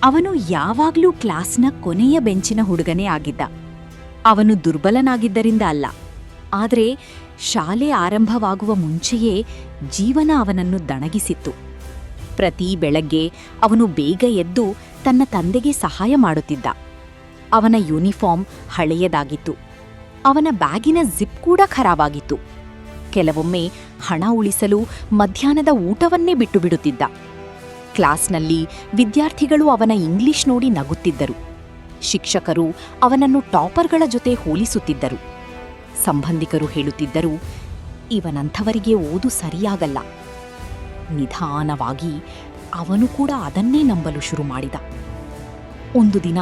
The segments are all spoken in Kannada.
ಅವನು ಯಾವಾಗ್ಲೂ ಕ್ಲಾಸ್ನ ಕೊನೆಯ ಬೆಂಚಿನ ಹುಡುಗನೇ ಆಗಿದ್ದ. ಅವನು ದುರ್ಬಲನಾಗಿದ್ದರಿಂದ ಅಲ್ಲ, ಆದರೆ ಶಾಲೆ ಆರಂಭವಾಗುವ ಮುಂಚೆಯೇ ಜೀವನ ಅವನನ್ನು ದಣಗಿಸಿತ್ತು. ಪ್ರತಿ ಬೆಳಗ್ಗೆ ಅವನು ಬೇಗ ಎದ್ದು ತನ್ನ ತಂದೆಗೆ ಸಹಾಯ ಮಾಡುತ್ತಿದ್ದ. ಅವನ ಯೂನಿಫಾರ್ಮ್ ಹಳೆಯದಾಗಿತ್ತು. ಅವನ ಬ್ಯಾಗಿನ ಜಿಪ್ ಕೂಡ ಖರಾಬಾಗಿತ್ತು. ಕೆಲವೊಮ್ಮೆ ಹಣ ಉಳಿಸಲು ಮಧ್ಯಾಹ್ನದ ಊಟವನ್ನೇ ಬಿಟ್ಟು ಬಿಡುತ್ತಿದ್ದ. ಕ್ಲಾಸ್ನಲ್ಲಿ ವಿದ್ಯಾರ್ಥಿಗಳು ಅವನ ಇಂಗ್ಲಿಷ್ ನೋಡಿ ನಗುತ್ತಿದ್ದರು. ಶಿಕ್ಷಕರು ಅವನನ್ನು ಟಾಪರ್ಗಳ ಜೊತೆ ಹೋಲಿಸುತ್ತಿದ್ದರು. ಸಂಬಂಧಿಕರು ಹೇಳುತ್ತಿದ್ದರು, ಇವನಂಥವರಿಗೆ ಓದು ಸರಿಯಾಗಲ್ಲ. ನಿಧಾನವಾಗಿ ಅವನು ಕೂಡ ಅದನ್ನೇ ನಂಬಲು ಶುರು ಮಾಡಿದ. ಒಂದು ದಿನ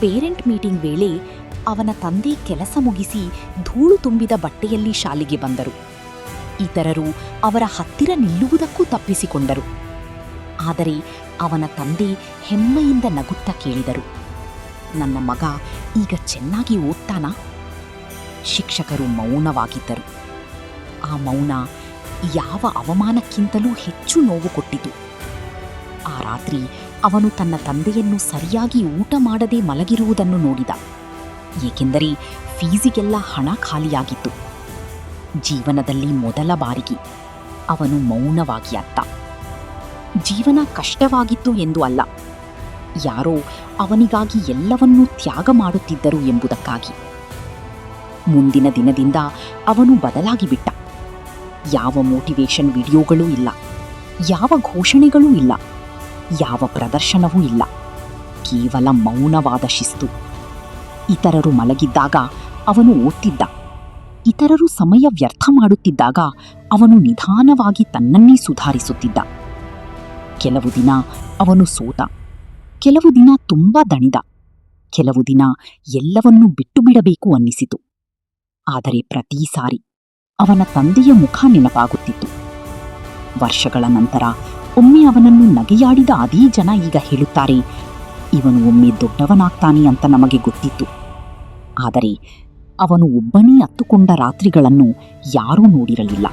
ಪೇರೆಂಟ್ ಮೀಟಿಂಗ್ ವೇಳೆ ಅವನ ತಂದೆ ಕೆಲಸ ಮುಗಿಸಿ ಧೂಳು ತುಂಬಿದ ಬಟ್ಟೆಯಲ್ಲಿ ಶಾಲೆಗೆ ಬಂದರು. ಇತರರು ಅವರ ಹತ್ತಿರ ನಿಲ್ಲುವುದಕ್ಕೂ ತಪ್ಪಿಸಿಕೊಂಡರು. ಆದರೆ ಅವನ ತಂದೆ ಹೆಮ್ಮೆಯಿಂದ ನಗುತ್ತಾ ಕೇಳಿದರು, ನನ್ನ ಮಗ ಈಗ ಚೆನ್ನಾಗಿ ಓದ್ತಾನಾ? ಶಿಕ್ಷಕರು ಮೌನವಾಗಿದ್ದರು. ಆ ಮೌನ ಯಾವ ಅವಮಾನಕ್ಕಿಂತಲೂ ಹೆಚ್ಚು ನೋವು ಕೊಟ್ಟಿತು. ಆ ರಾತ್ರಿ ಅವನು ತನ್ನ ತಂದೆಯನ್ನು ಸರಿಯಾಗಿ ಊಟ ಮಾಡದೆ ಮಲಗಿರುವುದನ್ನು ನೋಡಿದ. ಏಕೆಂದರೆ ಫೀಸಿಗೆಲ್ಲ ಹಣ ಖಾಲಿಯಾಗಿತ್ತು. ಜೀವನದಲ್ಲಿ ಮೊದಲ ಬಾರಿಗೆ ಅವನು ಮೌನವಾಗಿ ಅತ್ತ. ಜೀವನ ಕಷ್ಟವಾಗಿತ್ತು ಎಂದು ಅಲ್ಲ, ಯಾರೋ ಅವನಿಗಾಗಿ ಎಲ್ಲವನ್ನೂ ತ್ಯಾಗ ಮಾಡುತ್ತಿದ್ದರು ಎಂಬುದಕ್ಕಾಗಿ. ಮುಂದಿನ ದಿನದಿಂದ ಅವನು ಬದಲಾಗಿಬಿಟ್ಟ. ಯಾವ ಮೋಟಿವೇಶನ್ ವಿಡಿಯೋಗಳೂ ಇಲ್ಲ, ಯಾವ ಘೋಷಣೆಗಳೂ ಇಲ್ಲ, ಯಾವ ಪ್ರದರ್ಶನವೂ ಇಲ್ಲ. ಕೇವಲ ಮೌನವಾದ ಶಿಸ್ತು. ಇತರರು ಮಲಗಿದ್ದಾಗ ಅವನು ಓದ್ತಿದ್ದ. ಇತರರು ಸಮಯ ವ್ಯರ್ಥ ಮಾಡುತ್ತಿದ್ದಾಗ ಅವನು ನಿಧಾನವಾಗಿ ತನ್ನನ್ನೇ ಸುಧಾರಿಸುತ್ತಿದ್ದ. ಕೆಲವು ದಿನ ಅವನು ಸೋತ, ಕೆಲವು ದಿನ ತುಂಬಾ ದಣಿದ, ಕೆಲವು ದಿನ ಎಲ್ಲವನ್ನೂ ಬಿಟ್ಟು ಬಿಡಬೇಕು ಅನ್ನಿಸಿತು. ಆದರೆ ಪ್ರತಿ ಸಾರಿ ಅವನ ತಂದೆಯ ಮುಖ ನೆನಪಾಗುತ್ತಿತ್ತು. ವರ್ಷಗಳ ನಂತರ ಒಮ್ಮೆ ಅವನನ್ನು ನಗೆಯಾಡಿದ ಅದೇ ಜನ ಈಗ ಹೇಳುತ್ತಾರೆ, ಇವನು ಒಮ್ಮೆ ದೊಡ್ಡವನಾಗ್ತಾನೆ ಅಂತ ನಮಗೆ ಗೊತ್ತಿತ್ತು. ಆದರೆ ಅವನು ಒಬ್ಬನೇ ಅತ್ತುಕೊಂಡ ರಾತ್ರಿಗಳನ್ನು ಯಾರೂ ನೋಡಿರಲಿಲ್ಲ.